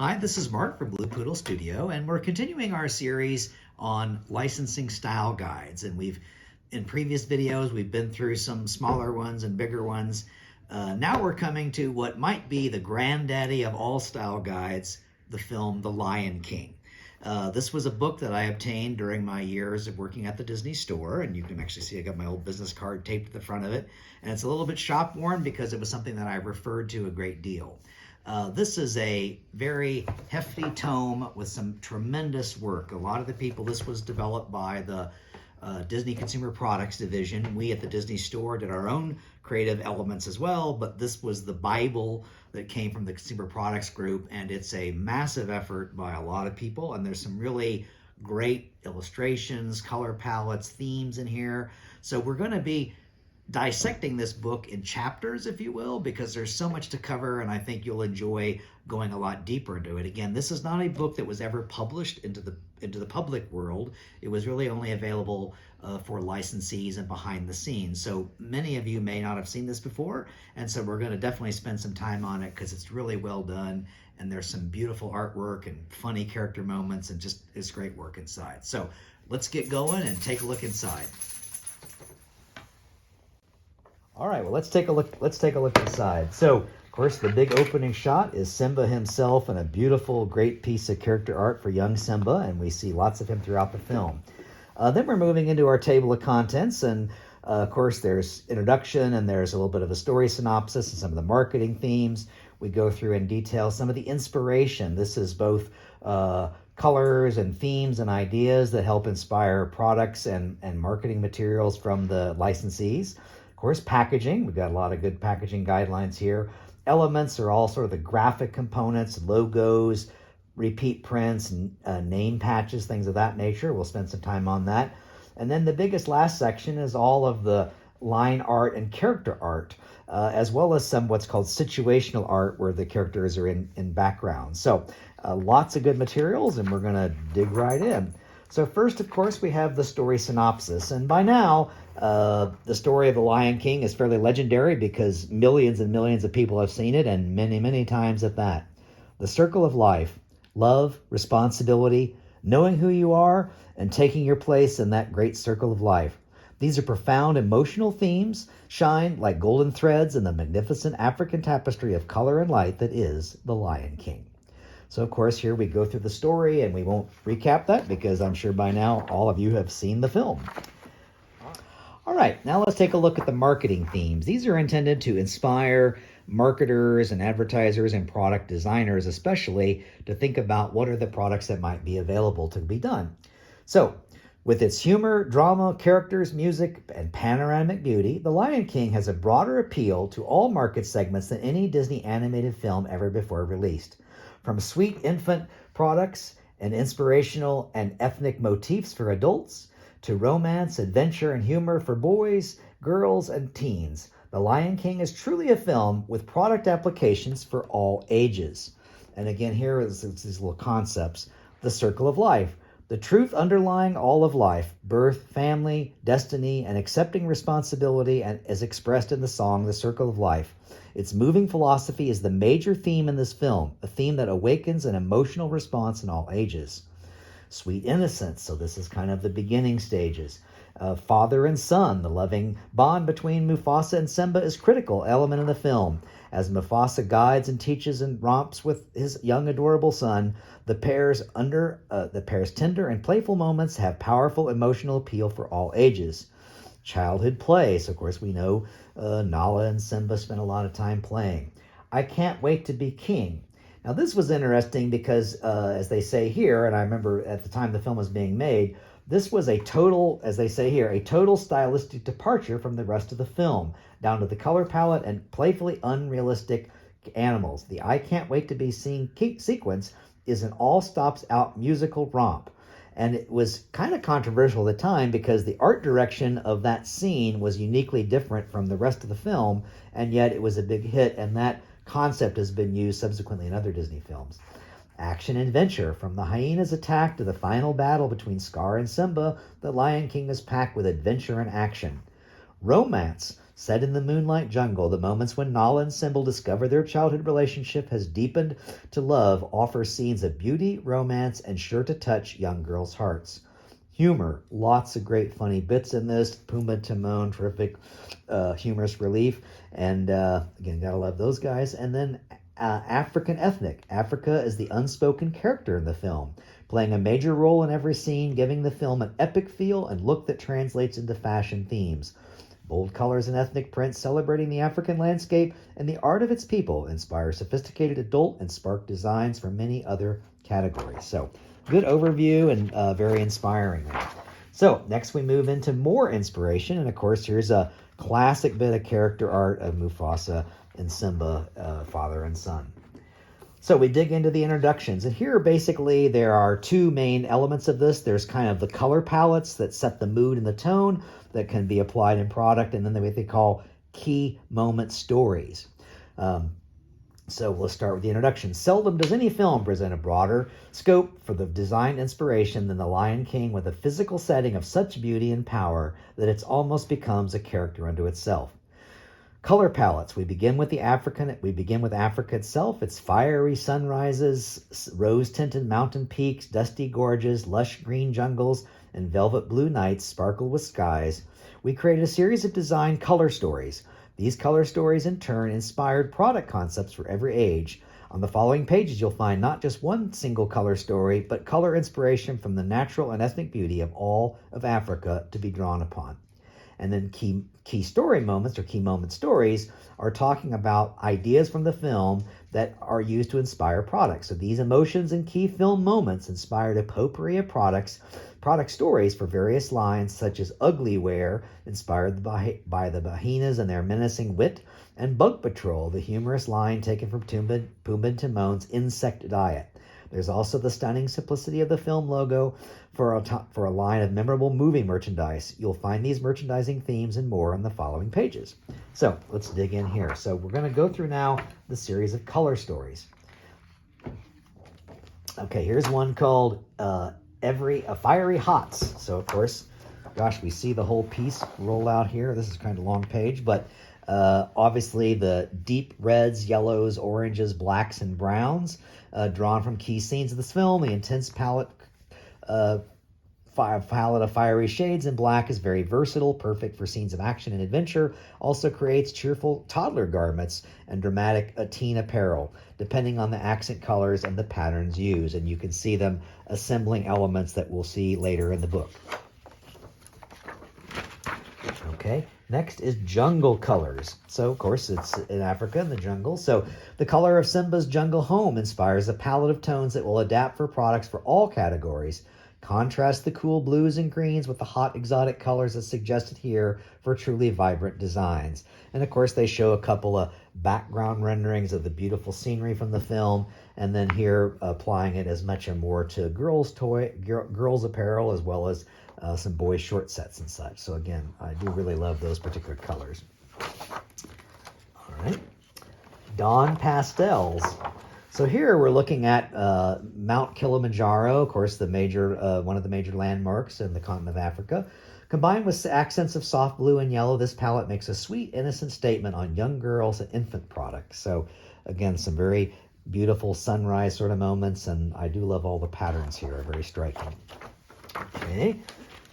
Hi, this is Mark from Blue Poodle Studio, and we're continuing our series on licensing style guides. And in previous videos, we've been through some smaller ones and bigger ones. Now we're coming to what might be the granddaddy of all style guides, the film The Lion King. This was a book that I obtained during my years of working at the Disney store, and you can actually see I got my old business card taped to the front of it. And it's a little bit shop worn because it was something that I referred to a great deal. This is a very hefty tome with some tremendous work. A lot of the people, this was developed by the Disney Consumer Products Division. We at the Disney Store did our own creative elements as well, but this was the Bible that came from the Consumer Products Group, and it's a massive effort by a lot of people, and there's some really great illustrations, color palettes, themes in here. So we're going to be dissecting this book in chapters, if you will, because there's so much to cover, and I think you'll enjoy going a lot deeper into it. Again, this is not a book that was ever published into the public world. It was really only available for licensees and behind the scenes. So many of you may not have seen this before, and so we're going to definitely spend some time on it because it's really well done, and there's some beautiful artwork and funny character moments, and just it's great work inside. So let's get going and take a look inside. All right, well, let's take a look inside. So, of course, the big opening shot is Simba himself and a beautiful, great piece of character art for young Simba, and we see lots of him throughout the film. Then we're moving into our table of contents, and of course, there's introduction, and there's a little bit of a story synopsis and some of the marketing themes. We go through in detail some of the inspiration. This is both colors and themes and ideas that help inspire products and marketing materials from the licensees. Of course, packaging. We've got a lot of good packaging guidelines here. Elements are all sort of the graphic components, logos, repeat prints, name patches, things of that nature. We'll spend some time on that. And then the biggest last section is all of the line art and character art, as well as some what's called situational art where the characters are in background. So lots of good materials, and we're going to dig right in. So first, of course, we have the story synopsis. And by now, the story of The Lion King is fairly legendary because millions and millions of people have seen it, and many, many times at that. The circle of life, love, responsibility, knowing who you are, and taking your place in that great circle of life. These are profound emotional themes, shine like golden threads in the magnificent African tapestry of color and light that is The Lion King. So, of course, here we go through the story, and we won't recap that because I'm sure by now all of you have seen the film. All right, now let's take a look at the marketing themes. These are intended to inspire marketers and advertisers and product designers especially to think about what are the products that might be available to be done. So, with its humor, drama, characters, music, and panoramic beauty, The Lion King has a broader appeal to all market segments than any Disney animated film ever before released. From sweet infant products and inspirational and ethnic motifs for adults, to romance, adventure, and humor for boys, girls, and teens, The Lion King is truly a film with product applications for all ages. And again, here is these little concepts. The circle of life, the truth underlying all of life, birth, family, destiny, and accepting responsibility, and as expressed in the song, The Circle of Life. Its moving philosophy is the major theme in this film, a theme that awakens an emotional response in all ages. Sweet innocence, so this is kind of the beginning stages. Father and son, the loving bond between Mufasa and Simba is a critical element in the film. As Mufasa guides and teaches and romps with his young adorable son, the pair's tender and playful moments have powerful emotional appeal for all ages. Childhood play, so of course we know Nala and Simba spent a lot of time playing. I can't wait to be king. Now this was interesting because, as they say here, and I remember at the time the film was being made, this was a total, as they say here, a total stylistic departure from the rest of the film, down to the color palette and playfully unrealistic animals. The I Can't Wait to Be Seen sequence is an all-stops-out musical romp. And it was kind of controversial at the time because the art direction of that scene was uniquely different from the rest of the film, and yet it was a big hit, and that concept has been used subsequently in other Disney films. Action and adventure, from the hyena's attack to the final battle between Scar and Simba, The Lion King is packed with adventure and action. Romance, Set in the moonlight jungle, the moments when Nala and Symbol discover their childhood relationship has deepened to love offer scenes of beauty, romance, and sure to touch young girls' hearts. Humor, lots of great funny bits in this. Pumbaa and Timon, terrific humorous relief. And again, gotta love those guys. And then African ethnic. Africa is the unspoken character in the film, playing a major role in every scene, giving the film an epic feel and look that translates into fashion themes. Bold colors and ethnic prints celebrating the African landscape and the art of its people inspire sophisticated adult and spark designs for many other categories. So, good overview and very inspiring there. So, next we move into more inspiration. And of course, here's a classic bit of character art of Mufasa and Simba, father and son. So we dig into the introductions, and here basically there are two main elements of this. There's kind of the color palettes that set the mood and the tone that can be applied in product, and then what they call key moment stories. So let's start with the introduction. Seldom does any film present a broader scope for the design inspiration than The Lion King, with a physical setting of such beauty and power that it almost becomes a character unto itself. Color palettes. We begin with Africa itself. Its fiery sunrises, rose-tinted mountain peaks, dusty gorges, lush green jungles, and velvet blue nights sparkle with skies. We created a series of design color stories. These color stories, in turn, inspired product concepts for every age. On the following pages, you'll find not just one single color story, but color inspiration from the natural and ethnic beauty of all of Africa to be drawn upon. And then key story moments or key moment stories are talking about ideas from the film that are used to inspire products. So these emotions and key film moments inspired a potpourri of product stories for various lines, such as Ugly Wear, inspired by the hyenas and their menacing wit, and Bug Patrol, the humorous line taken from Pumbaa and Timon's insect diet. There's also the stunning simplicity of the film logo for a line of memorable movie merchandise. You'll find these merchandising themes and more on the following pages. So let's dig in here. So we're going to go through now the series of color stories. Okay, here's one called Fiery Hots. So of course, gosh, we see the whole piece roll out here. This is kind of a long page, but obviously the deep reds, yellows, oranges, blacks, and browns drawn from key scenes of this film. The intense palette of fiery shades in black is very versatile, perfect for scenes of action and adventure. Also creates cheerful toddler garments and dramatic teen apparel, depending on the accent colors and the patterns used. And you can see them assembling elements that we'll see later in the book. Okay, next is jungle colors. So, of course, it's in Africa, in the jungle. So, the color of Simba's jungle home inspires a palette of tones that will adapt for products for all categories. Contrast the cool blues and greens with the hot exotic colors as suggested here for truly vibrant designs. And, of course, they show a couple of background renderings of the beautiful scenery from the film, and then here applying it as much or more to girls' apparel, as well as some boys' short sets and such. So again, I do really love those particular colors. All right. Dawn pastels. So here we're looking at Mount Kilimanjaro, of course, one of the major landmarks in the continent of Africa. Combined with accents of soft blue and yellow, this palette makes a sweet, innocent statement on young girls and infant products. So again, some very beautiful sunrise sort of moments, and I do love all the patterns here, are very striking. Okay.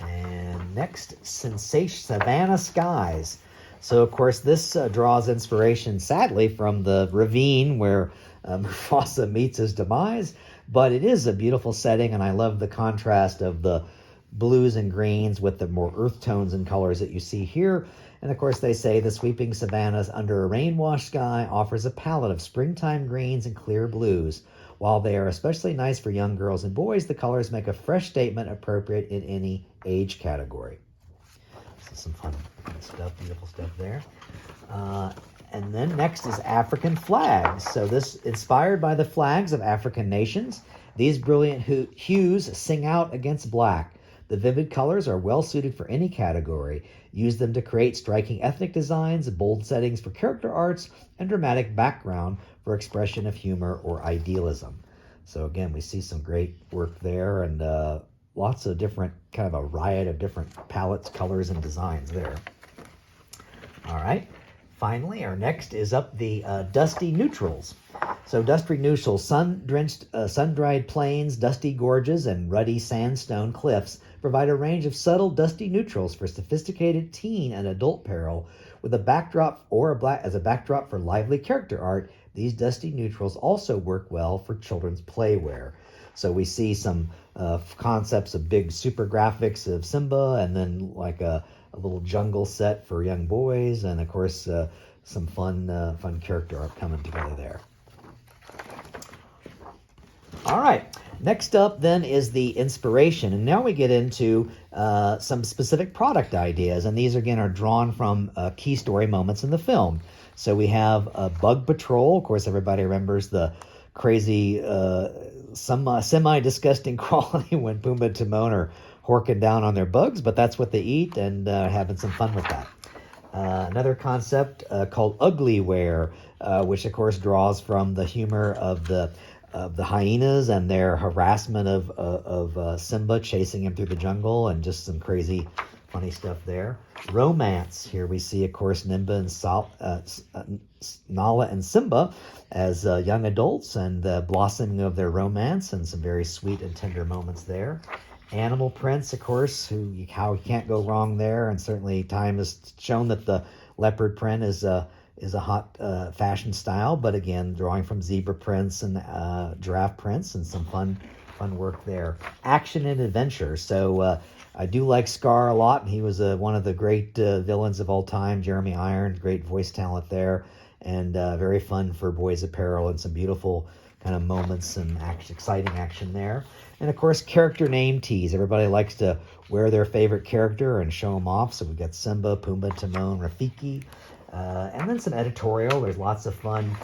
And next, Savannah Skies. So, of course, this draws inspiration, sadly, from the ravine where Mufasa meets his demise. But it is a beautiful setting, and I love the contrast of the blues and greens with the more earth tones and colors that you see here. And, of course, they say the sweeping savannas under a rain-washed sky offers a palette of springtime greens and clear blues. While they are especially nice for young girls and boys, the colors make a fresh statement appropriate in any age category. So some fun stuff, beautiful stuff there. And then next is African flags. So this inspired by the flags of African nations. These brilliant hues sing out against black. The vivid colors are well suited for any category. Use them to create striking ethnic designs, bold settings for character arts, and dramatic background for expression of humor or idealism. So again, we see some great work there, and lots of different, kind of a riot of different palettes, colors, and designs there. All right. Finally, our next is up the dusty neutrals. So dusty neutrals, sun-drenched, sun-dried plains, dusty gorges, and ruddy sandstone cliffs provide a range of subtle dusty neutrals for sophisticated teen and adult peril. With a backdrop as a backdrop for lively character art, these dusty neutrals also work well for children's playwear. So we see some concepts of big super graphics of Simba, and then like a little jungle set for young boys, and of course some fun character art coming together there. All right, next up then is the inspiration, and now we get into some specific product ideas, and these again are drawn from key story moments in the film. So we have Bug Patrol. Of course, everybody remembers the crazy, semi-disgusting quality when Pumbaa and Timon are horking down on their bugs, but that's what they eat, and having some fun with that. Another concept called Uglyware, which of course draws from the humor of the hyenas and their harassment of Simba, chasing him through the jungle, and just some crazy funny stuff there. Romance. Here we see, of course, Nala and Simba as young adults, and the blossoming of their romance, and some very sweet and tender moments there. Animal prints, of course, how you can't go wrong there, and certainly time has shown that the leopard print is a hot fashion style, but again, drawing from zebra prints and giraffe prints, and some fun work there. Action and adventure. So I do like Scar a lot, and he was one of the great villains of all time. Jeremy Irons, great voice talent there, and very fun for boys apparel, and some beautiful kind of moments and exciting action there. And of course, character name tease. Everybody likes to wear their favorite character and show them off. So we've got Simba, Pumbaa, Timon, Rafiki. And then some editorial. There's lots of fun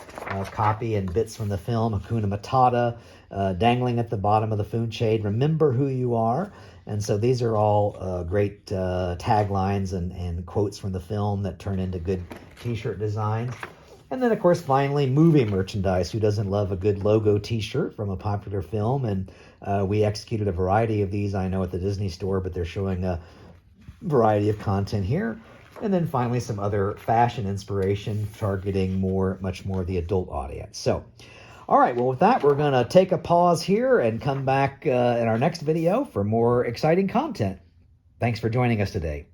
copy and bits from the film. Hakuna Matata, dangling at the bottom of the food chain. Remember who you are. And so these are all great taglines and quotes from the film that turn into good t-shirt designs. And then, of course, finally, movie merchandise. Who doesn't love a good logo t-shirt from a popular film? And we executed a variety of these, I know, at the Disney store, but they're showing a variety of content here. And then finally, some other fashion inspiration targeting much more the adult audience. So, all right, well, with that, we're going to take a pause here and come back in our next video for more exciting content. Thanks for joining us today.